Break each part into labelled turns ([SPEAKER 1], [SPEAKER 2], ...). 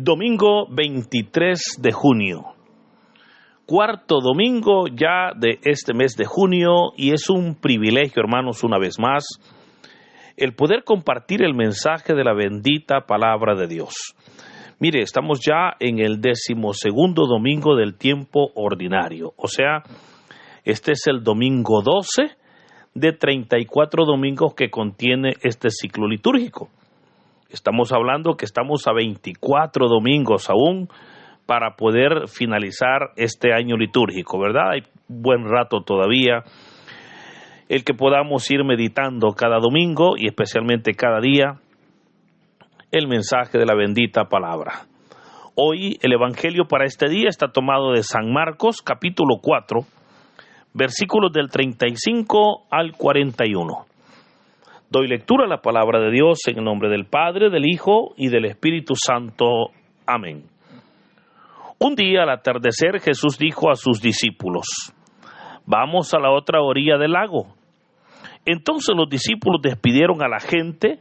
[SPEAKER 1] Domingo 23 de junio, cuarto domingo ya de este mes de junio, y es un privilegio, hermanos, una vez más, el poder compartir el mensaje de la bendita palabra de Dios. Mire, estamos ya en el 12º domingo del tiempo ordinario, o sea, este es el domingo 12 de 34 domingos que contiene este ciclo litúrgico. Estamos hablando que estamos a 24 domingos aún para poder finalizar este año litúrgico, ¿verdad? Hay buen rato todavía el que podamos ir meditando cada domingo y especialmente cada día el mensaje de la bendita palabra. Hoy el evangelio para este día está tomado de San Marcos, capítulo 4, versículos del 35 al 41. Doy lectura a la palabra de Dios en el nombre del Padre, del Hijo y del Espíritu Santo. Amén. Un día al atardecer Jesús dijo a sus discípulos: vamos a la otra orilla del lago. Entonces los discípulos despidieron a la gente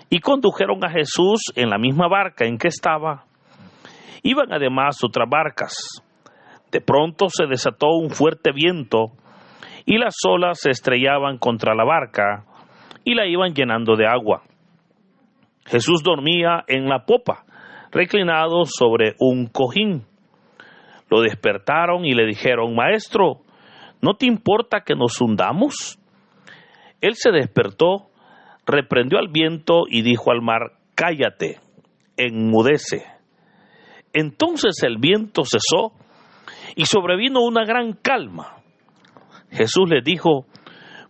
[SPEAKER 1] y condujeron a Jesús en la misma barca en que estaba. Iban además otras barcas. De pronto se desató un fuerte viento y las olas se estrellaban contra la barca y la iban llenando de agua. Jesús dormía en la popa, reclinado sobre un cojín. Lo despertaron y le dijeron: Maestro, ¿no te importa que nos hundamos? Él se despertó, reprendió al viento y dijo al mar: Cállate, enmudece. Entonces el viento cesó y sobrevino una gran calma. Jesús les dijo: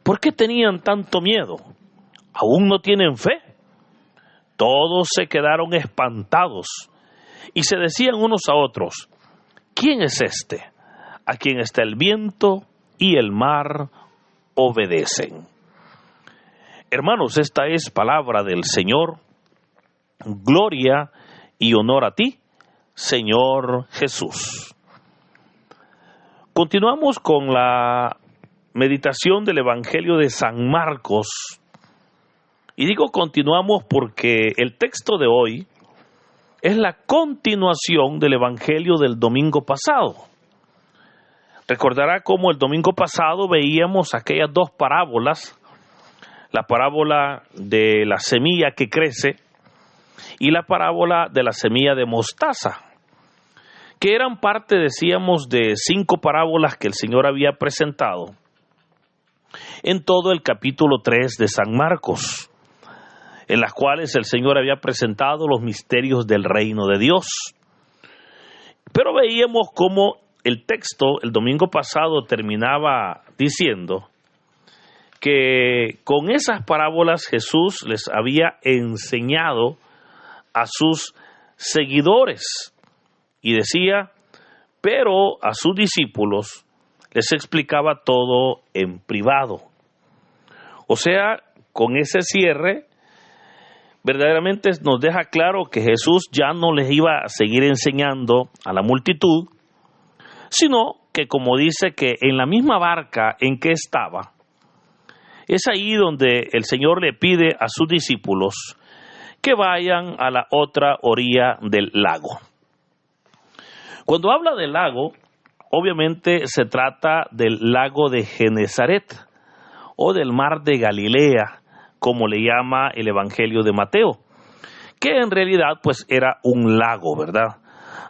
[SPEAKER 1] ¿por qué tenían tanto miedo? ¿Aún no tienen fe? Todos se quedaron espantados y se decían unos a otros: ¿quién es este, a quien hasta el viento y el mar obedecen? Hermanos, esta es palabra del Señor. Gloria y honor a ti, Señor Jesús. Continuamos con la meditación del Evangelio de San Marcos. Y digo continuamos porque el texto de hoy es la continuación del Evangelio del domingo pasado. Recordará cómo el domingo pasado veíamos aquellas dos parábolas, la parábola de la semilla que crece y la parábola de la semilla de mostaza, que eran parte, decíamos, de 5 parábolas que el Señor había presentado en todo el capítulo 3 de San Marcos, en las cuales el Señor había presentado los misterios del reino de Dios. Pero veíamos cómo el texto el domingo pasado terminaba diciendo que con esas parábolas Jesús les había enseñado a sus seguidores. Y decía, pero a sus discípulos les explicaba todo en privado. O sea, con ese cierre, verdaderamente nos deja claro que Jesús ya no les iba a seguir enseñando a la multitud, sino que, como dice, que en la misma barca en que estaba, es ahí donde el Señor le pide a sus discípulos que vayan a la otra orilla del lago. Cuando habla del lago, obviamente se trata del lago de Genezaret o del mar de Galilea, como le llama el Evangelio de Mateo, que en realidad pues era un lago, ¿verdad?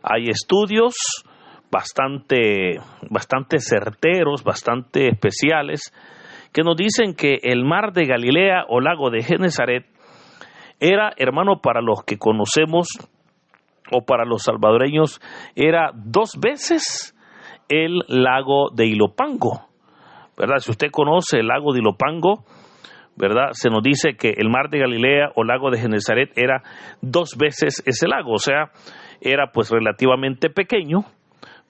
[SPEAKER 1] Hay estudios bastante certeros, bastante especiales, que nos dicen que el mar de Galilea o lago de Genezaret era, hermano, para los que conocemos o para los salvadoreños, era 2 veces el lago de Ilopango, ¿verdad? Si usted conoce el lago de Ilopango, ¿verdad? Se nos dice que el mar de Galilea o lago de Genezaret era 2 veces ese lago, o sea, era pues relativamente pequeño,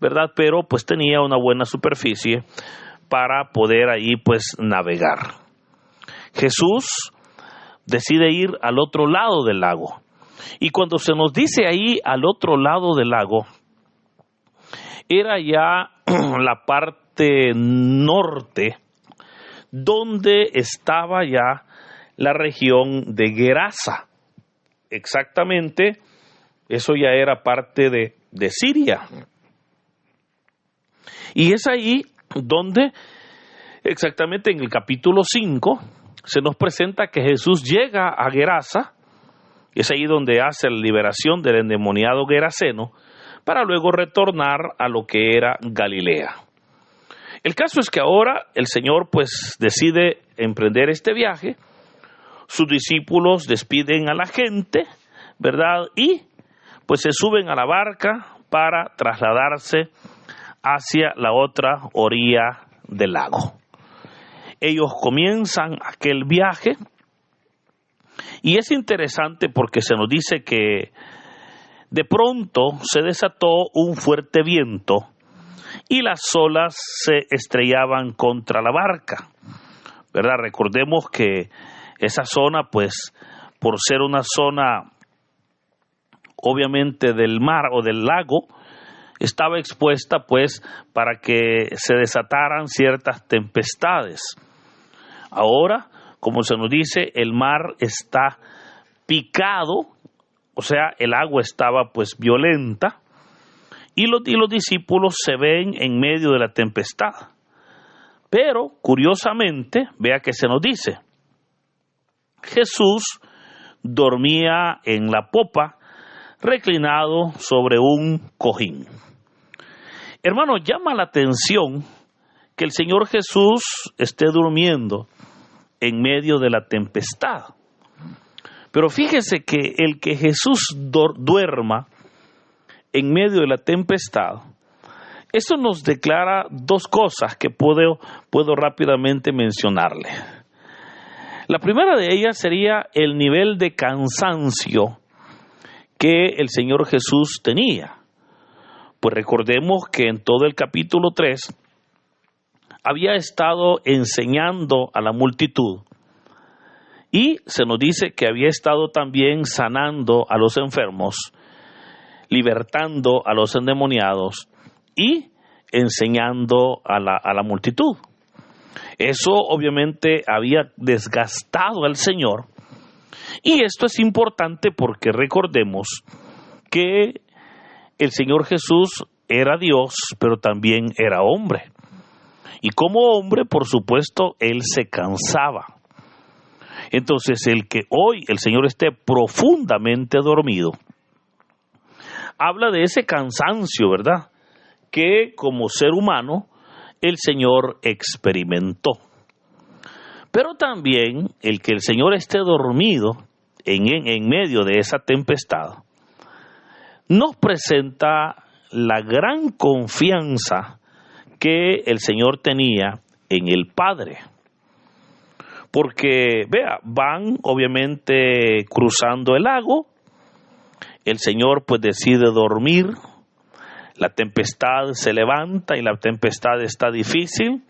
[SPEAKER 1] ¿verdad? Pero pues tenía una buena superficie para poder ahí pues navegar. Jesús decide ir al otro lado del lago. Y cuando se nos dice ahí al otro lado del lago, era ya la parte norte, donde estaba ya la región de Gerasa, exactamente Eso ya era parte de Siria. Y es ahí donde, exactamente en el capítulo 5, se nos presenta que Jesús llega a Gerasa. Es ahí donde hace la liberación del endemoniado geraseno, para luego retornar a lo que era Galilea. El caso es que ahora el Señor pues decide emprender este viaje. Sus discípulos despiden a la gente, ¿verdad? Y pues se suben a la barca para trasladarse hacia la otra orilla del lago. Ellos comienzan aquel viaje y es interesante porque se nos dice que de pronto se desató un fuerte viento y las olas se estrellaban contra la barca, ¿verdad? Recordemos que esa zona, pues, por ser una zona obviamente del mar o del lago, estaba expuesta pues para que se desataran ciertas tempestades. Ahora, como se nos dice, el mar está picado, o sea, el agua estaba pues violenta, y los discípulos se ven en medio de la tempestad. Pero, curiosamente, vea que se nos dice, Jesús dormía en la popa, reclinado sobre un cojín. Hermano, llama la atención que el Señor Jesús esté durmiendo en medio de la tempestad. Pero fíjese que el que Jesús duerma en medio de la tempestad, eso nos declara dos cosas que puedo rápidamente mencionarle. La primera de ellas sería el nivel de cansancio que el Señor Jesús tenía. Pues recordemos que en todo el capítulo 3 había estado enseñando a la multitud y se nos dice que había estado también sanando a los enfermos, libertando a los endemoniados y enseñando a la multitud. Eso obviamente había desgastado al Señor, y esto es importante porque recordemos que el Señor Jesús era Dios, pero también era hombre. Y como hombre, por supuesto, Él se cansaba. Entonces, el que hoy el Señor esté profundamente dormido, habla de ese cansancio, ¿verdad?, que como ser humano el Señor experimentó. Pero también el que el Señor esté dormido en medio de esa tempestad nos presenta la gran confianza que el Señor tenía en el Padre. Porque, vea, van obviamente cruzando el lago, el Señor pues decide dormir, la tempestad se levanta y la tempestad está difícil,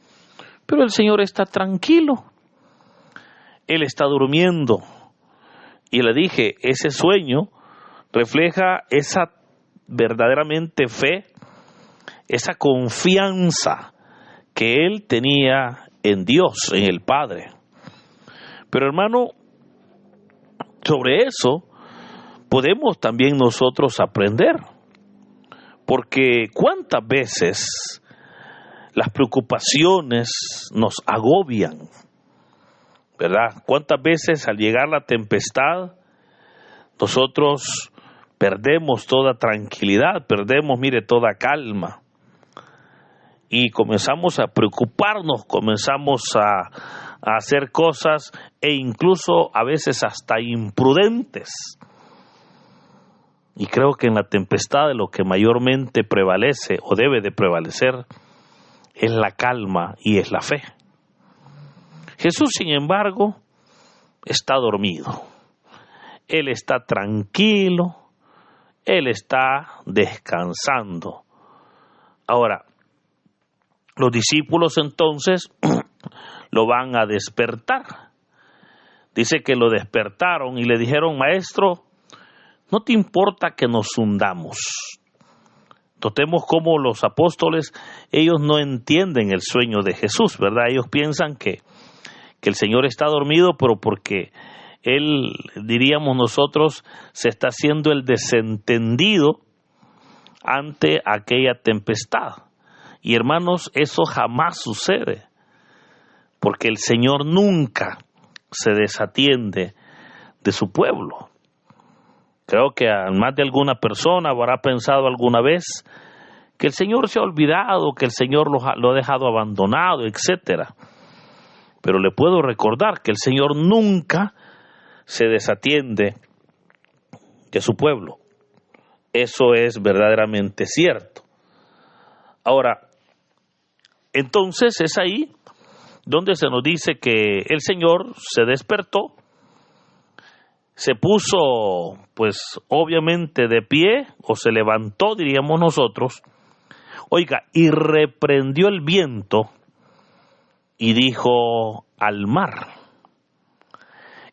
[SPEAKER 1] pero el Señor está tranquilo, Él está durmiendo. Y le dije, ese sueño refleja esa verdaderamente fe, esa confianza que Él tenía en Dios, en el Padre. Pero hermano, sobre eso podemos también nosotros aprender, porque cuántas veces las preocupaciones nos agobian, ¿verdad? Cuántas veces al llegar la tempestad nosotros perdemos toda tranquilidad, perdemos, mire, toda calma, y comenzamos a preocuparnos, comenzamos a hacer cosas e incluso a veces hasta imprudentes. Y creo que en la tempestad lo que mayormente prevalece o debe de prevalecer es la calma y es la fe. Jesús, sin embargo, está dormido. Él está tranquilo, Él está descansando. Ahora, los discípulos entonces lo van a despertar. Dice que lo despertaron y le dijeron, Maestro, ¿no te importa que nos hundamos? Notemos cómo los apóstoles, ellos no entienden el sueño de Jesús, ¿verdad? Ellos piensan que el Señor está dormido, pero porque él, diríamos nosotros, se está haciendo el desentendido ante aquella tempestad. Y hermanos, eso jamás sucede, porque el Señor nunca se desatiende de su pueblo. Creo que a más de alguna persona habrá pensado alguna vez que el Señor se ha olvidado, que el Señor lo ha dejado abandonado, etcétera. Pero le puedo recordar que el Señor nunca se desatiende de su pueblo. Eso es verdaderamente cierto. Ahora, entonces es ahí donde se nos dice que el Señor se despertó, se puso, pues obviamente de pie, o se levantó, diríamos nosotros, oiga, y reprendió el viento y dijo al mar.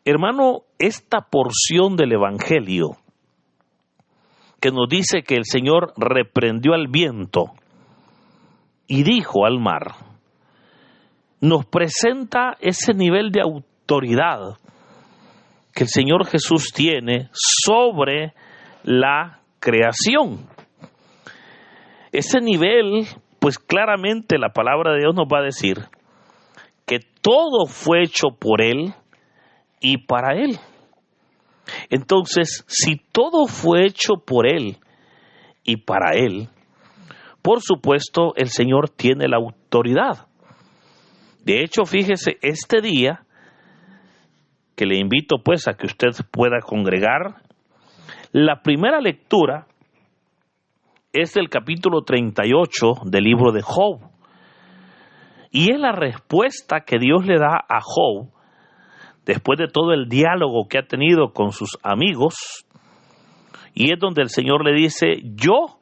[SPEAKER 1] Hermano, esta porción del Evangelio que nos dice que el Señor reprendió al viento y dijo al mar, nos presenta ese nivel de autoridad que el Señor Jesús tiene sobre la creación. Ese nivel, pues claramente la palabra de Dios nos va a decir que todo fue hecho por Él y para Él. Entonces, si todo fue hecho por Él y para Él, por supuesto el Señor tiene la autoridad. De hecho, fíjese, este día, que le invito pues a que usted pueda congregar, la primera lectura es del capítulo 38 del libro de Job. Y es la respuesta que Dios le da a Job después de todo el diálogo que ha tenido con sus amigos. Y es donde el Señor le dice, yo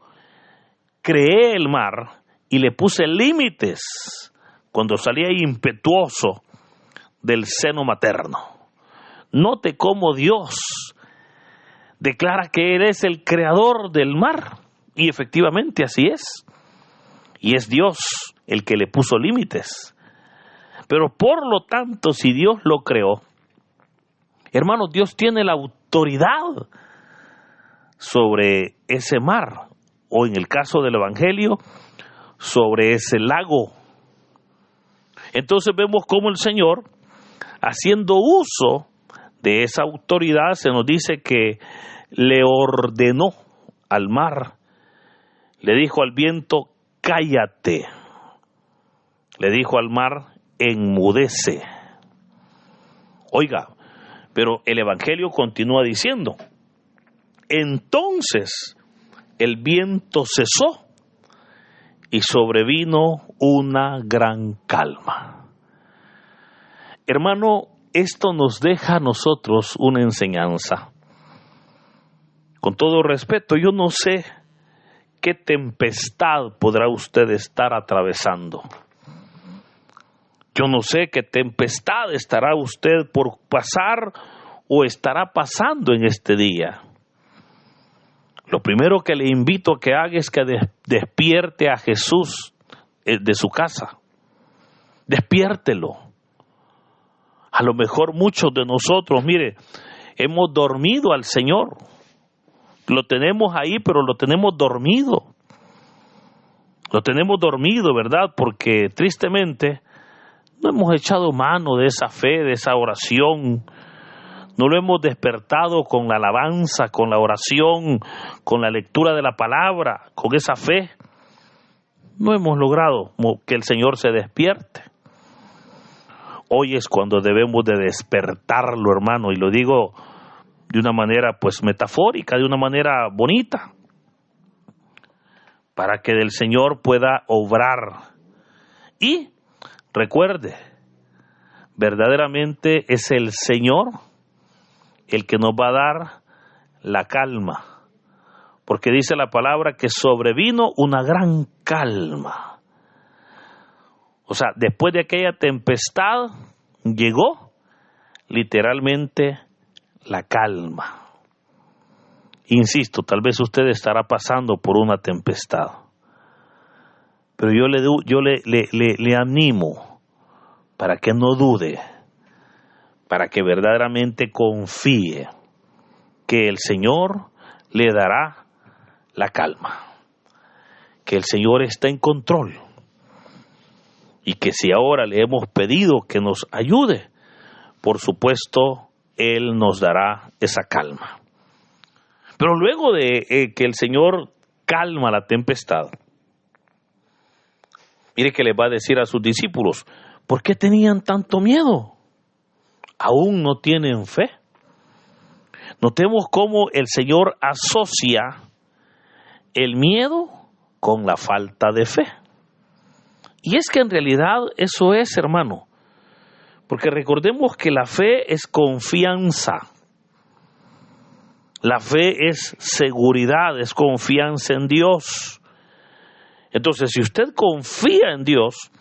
[SPEAKER 1] creé el mar y le puse límites cuando salía impetuoso del seno materno. Note cómo Dios declara que Él es el creador del mar. Y efectivamente así es. Y es Dios el que le puso límites. Pero por lo tanto, si Dios lo creó, hermanos, Dios tiene la autoridad sobre ese mar. O en el caso del Evangelio, sobre ese lago. Entonces vemos cómo el Señor, haciendo uso de esa autoridad, se nos dice que le ordenó al mar, le dijo al viento, cállate, le dijo al mar, enmudece. Oiga, pero el Evangelio continúa diciendo, entonces el viento cesó y sobrevino una gran calma. Hermano, esto nos deja a nosotros una enseñanza. Con todo respeto, yo no sé qué tempestad podrá usted estar atravesando. Yo no sé qué tempestad estará usted por pasar o estará pasando en este día. Lo primero que le invito a que haga es que despierte a Jesús de su casa. Despiértelo. A lo mejor muchos de nosotros, mire, hemos dormido al Señor. Lo tenemos ahí, pero lo tenemos dormido. Lo tenemos dormido, ¿verdad? Porque tristemente no hemos echado mano de esa fe, de esa oración. No lo hemos despertado con la alabanza, con la oración, con la lectura de la palabra, con esa fe. No hemos logrado que el Señor se despierte. Hoy es cuando debemos de despertarlo, hermano, y lo digo de una manera pues metafórica, de una manera bonita, para que el Señor pueda obrar. Y recuerde, verdaderamente es el Señor el que nos va a dar la calma, porque dice la palabra que sobrevino una gran calma. O sea, después de aquella tempestad llegó literalmente la calma. Insisto, tal vez usted estará pasando por una tempestad, pero yo le animo para que no dude, para que verdaderamente confíe que el Señor le dará la calma, que el Señor está en control y que si ahora le hemos pedido que nos ayude, por supuesto, Él nos dará esa calma. Pero luego de que el Señor calma la tempestad, mire que les va a decir a sus discípulos, ¿por qué tenían tanto miedo? ¿Aún no tienen fe? Notemos cómo el Señor asocia el miedo con la falta de fe. Y es que en realidad eso es, hermano, porque recordemos que la fe es confianza. La fe es seguridad, es confianza en Dios. Entonces, si usted confía en Dios,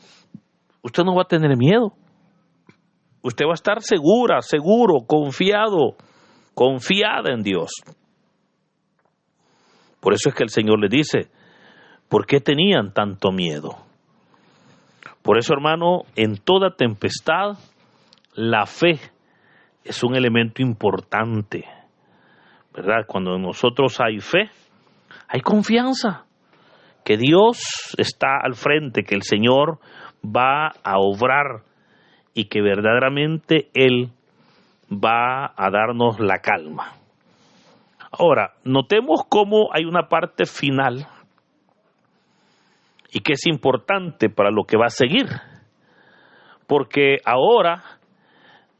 [SPEAKER 1] usted no va a tener miedo. Usted va a estar segura, seguro, confiado, confiada en Dios. Por eso es que el Señor le dice, ¿por qué tenían tanto miedo? Por eso, hermano, en toda tempestad, la fe es un elemento importante, ¿verdad? Cuando en nosotros hay fe, hay confianza, que Dios está al frente, que el Señor va a obrar y que verdaderamente Él va a darnos la calma. Ahora, notemos cómo hay una parte final y que es importante para lo que va a seguir, porque ahora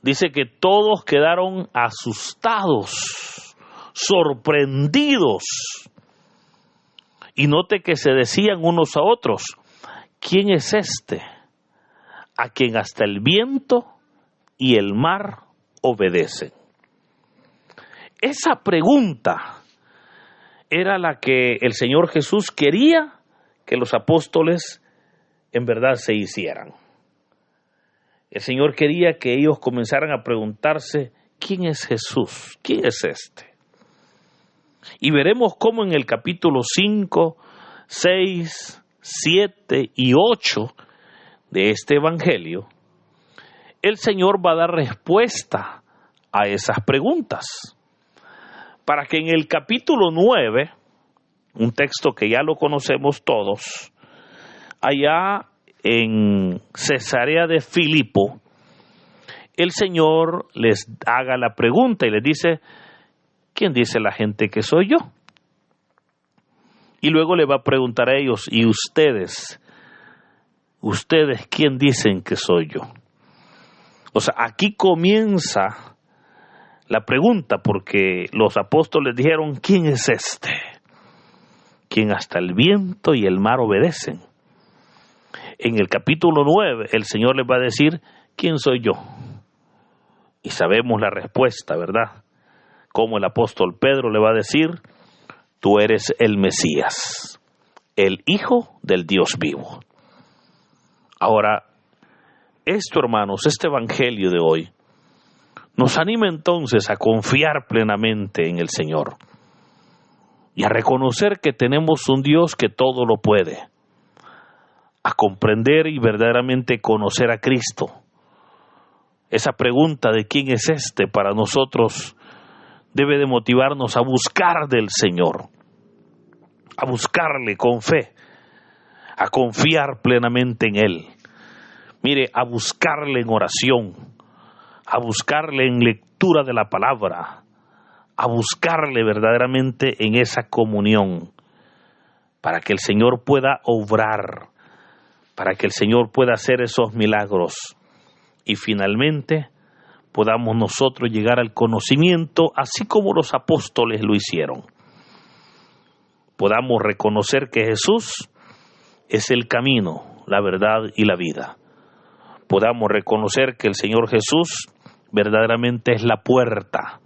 [SPEAKER 1] dice que todos quedaron asustados, sorprendidos, y note que se decían unos a otros, ¿quién es este a quien hasta el viento y el mar obedecen? Esa pregunta era la que el Señor Jesús quería que los apóstoles en verdad se hicieran. El Señor quería que ellos comenzaran a preguntarse, ¿quién es Jesús? ¿Quién es este? Y veremos cómo en el capítulo 5, 6, 7 y 8 de este evangelio, el Señor va a dar respuesta a esas preguntas. Para que en el capítulo 9, un texto que ya lo conocemos todos, allá en Cesarea de Filipo, el Señor les haga la pregunta y les dice, ¿quién dice la gente que soy yo? Y luego le va a preguntar a ellos, ¿y ustedes quién dicen que soy yo? O sea, aquí comienza la pregunta, porque los apóstoles dijeron, ¿quién es este? Quien hasta el viento y el mar obedecen. En el capítulo 9, el Señor les va a decir, ¿quién soy yo? Y sabemos la respuesta, ¿verdad? Como el apóstol Pedro le va a decir, tú eres el Mesías, el Hijo del Dios vivo. Ahora, esto, hermanos, este evangelio de hoy, nos anima entonces a confiar plenamente en el Señor y a reconocer que tenemos un Dios que todo lo puede, a comprender y verdaderamente conocer a Cristo. Esa pregunta de quién es este para nosotros debe de motivarnos a buscar del Señor, a buscarle con fe, a confiar plenamente en Él. Mire, a buscarle en oración, a buscarle en lectura de la palabra, a buscarle verdaderamente en esa comunión, para que el Señor pueda obrar, para que el Señor pueda hacer esos milagros y finalmente podamos nosotros llegar al conocimiento así como los apóstoles lo hicieron. Podamos reconocer que Jesús es el camino, la verdad y la vida. Podamos reconocer que el Señor Jesús verdaderamente es la puerta,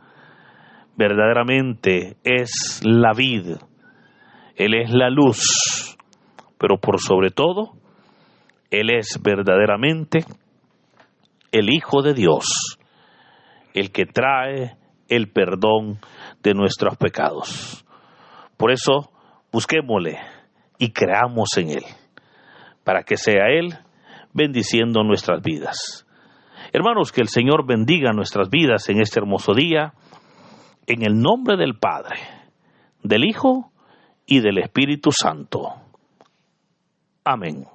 [SPEAKER 1] verdaderamente es la vid, Él es la luz, pero por sobre todo, Él es verdaderamente el Hijo de Dios, el que trae el perdón de nuestros pecados. Por eso, busquémosle y creamos en Él, para que sea Él bendiciendo nuestras vidas. Hermanos, que el Señor bendiga nuestras vidas en este hermoso día, en el nombre del Padre, del Hijo y del Espíritu Santo. Amén.